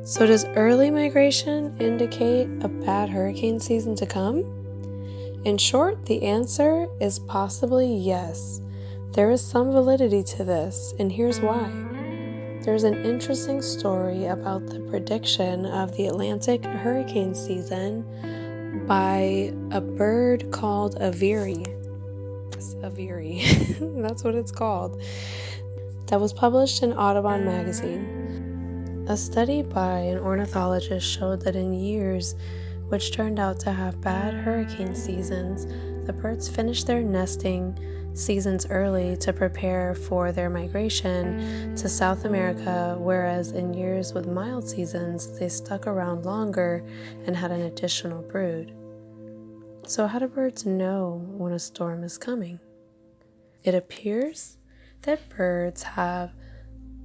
So does early migration indicate a bad hurricane season to come? In short, the answer is possibly yes. There is some validity to this, and here's why. There's an interesting story about the prediction of the Atlantic hurricane season by a bird called a veery. A veery, that's what it's called. That was published in Audubon magazine. A study by an ornithologist showed that in years which turned out to have bad hurricane seasons, the birds finished their nesting seasons early to prepare for their migration to South America, whereas in years with mild seasons, they stuck around longer and had an additional brood. So how do birds know when a storm is coming? It appears that birds have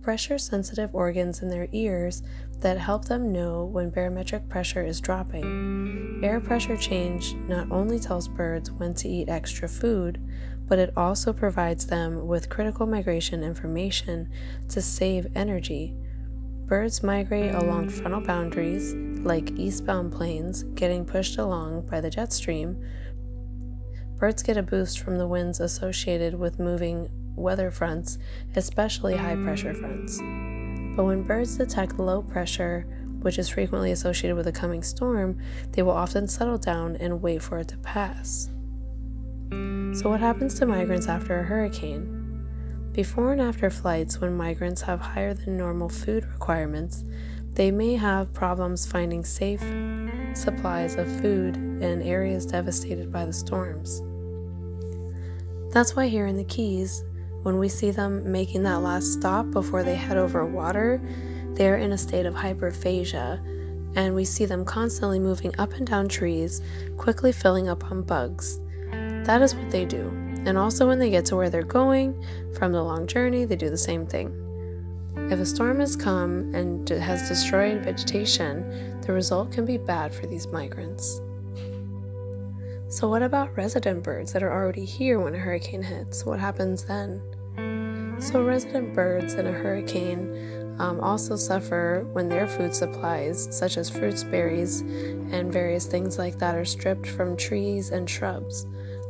pressure-sensitive organs in their ears that help them know when barometric pressure is dropping. Air pressure change not only tells birds when to eat extra food, but it also provides them with critical migration information to save energy. Birds migrate along frontal boundaries, like eastbound planes getting pushed along by the jet stream. Birds get a boost from the winds associated with moving weather fronts, especially high-pressure fronts. But when birds detect low pressure, which is frequently associated with a coming storm, they will often settle down and wait for it to pass. So what happens to migrants after a hurricane? Before and after flights, when migrants have higher than normal food requirements, they may have problems finding safe supplies of food in areas devastated by the storms. That's why here in the Keys, when we see them making that last stop before they head over water, they're in a state of hyperphagia, and we see them constantly moving up and down trees, quickly filling up on bugs. That is what they do. And also when they get to where they're going from the long journey, they do the same thing. If a storm has come and has destroyed vegetation, the result can be bad for these migrants. So what about resident birds that are already here when a hurricane hits? What happens then? So resident birds in a hurricane also suffer when their food supplies, such as fruits, berries, and various things like that, are stripped from trees and shrubs.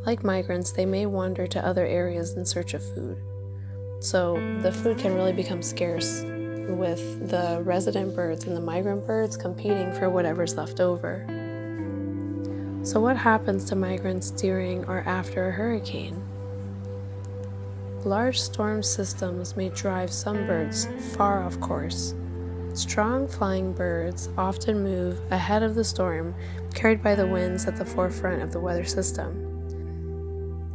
Like migrants, they may wander to other areas in search of food. So the food can really become scarce, with the resident birds and the migrant birds competing for whatever's left over. So what happens to migrants during or after a hurricane? Large storm systems may drive some birds far off course. Strong flying birds often move ahead of the storm, carried by the winds at the forefront of the weather system.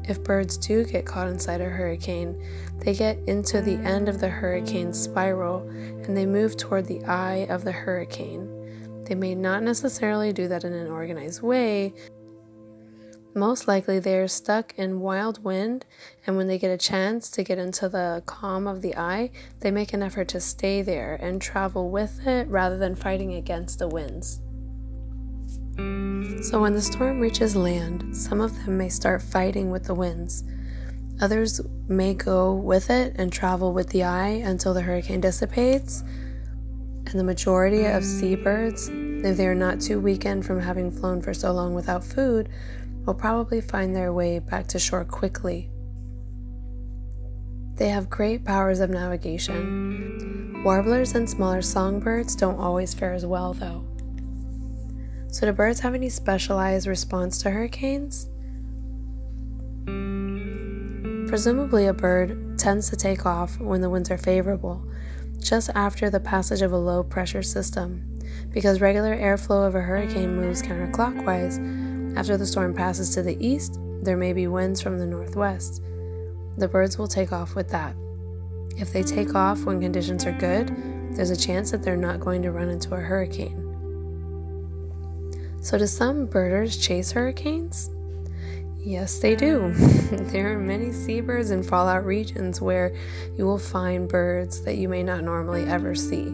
If birds do get caught inside a hurricane, they get into the end of the hurricane spiral and they move toward the eye of the hurricane. They may not necessarily do that in an organized way. Most likely they are stuck in wild wind, and when they get a chance to get into the calm of the eye, they make an effort to stay there and travel with it rather than fighting against the winds. So when the storm reaches land, some of them may start fighting with the winds. Others may go with it and travel with the eye until the hurricane dissipates. And the majority of seabirds, if they are not too weakened from having flown for so long without food, will probably find their way back to shore quickly. They have great powers of navigation. Warblers and smaller songbirds don't always fare as well, though. So do birds have any specialized response to hurricanes? Presumably a bird tends to take off when the winds are favorable, just after the passage of a low pressure system, because regular airflow of a hurricane moves counterclockwise. After the storm passes to the east, there may be winds from the northwest. The birds will take off with that. If they take off when conditions are good, there's a chance that they're not going to run into a hurricane. So do some birders chase hurricanes? Yes, they do. There are many seabirds in fallout regions where you will find birds that you may not normally ever see,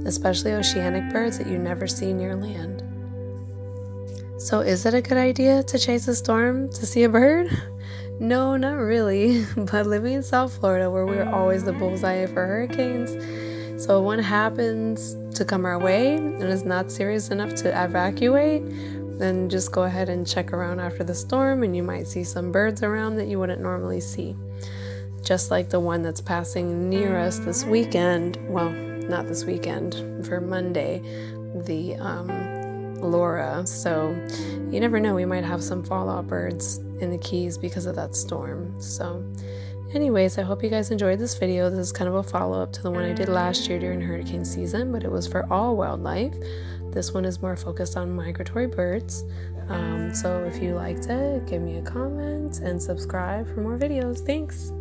especially oceanic birds that you never see near land. So is it a good idea to chase a storm to see a bird? No, not really. But living in South Florida, where we're always the bullseye for hurricanes, So if one happens to come our way and is not serious enough to evacuate, then just go ahead and check around after the storm, and you might see some birds around that you wouldn't normally see. Just like the one that's passing near us this weekend, well, not this weekend, for Monday, the Laura. So you never know, we might have some fallout birds in the Keys because of that storm. So anyways, I hope you guys enjoyed this video. This is kind of a follow-up to the one I did last year during hurricane season, but it was for all wildlife. This one is more focused on migratory birds. So if you liked it, give me a comment and subscribe for more videos. Thanks!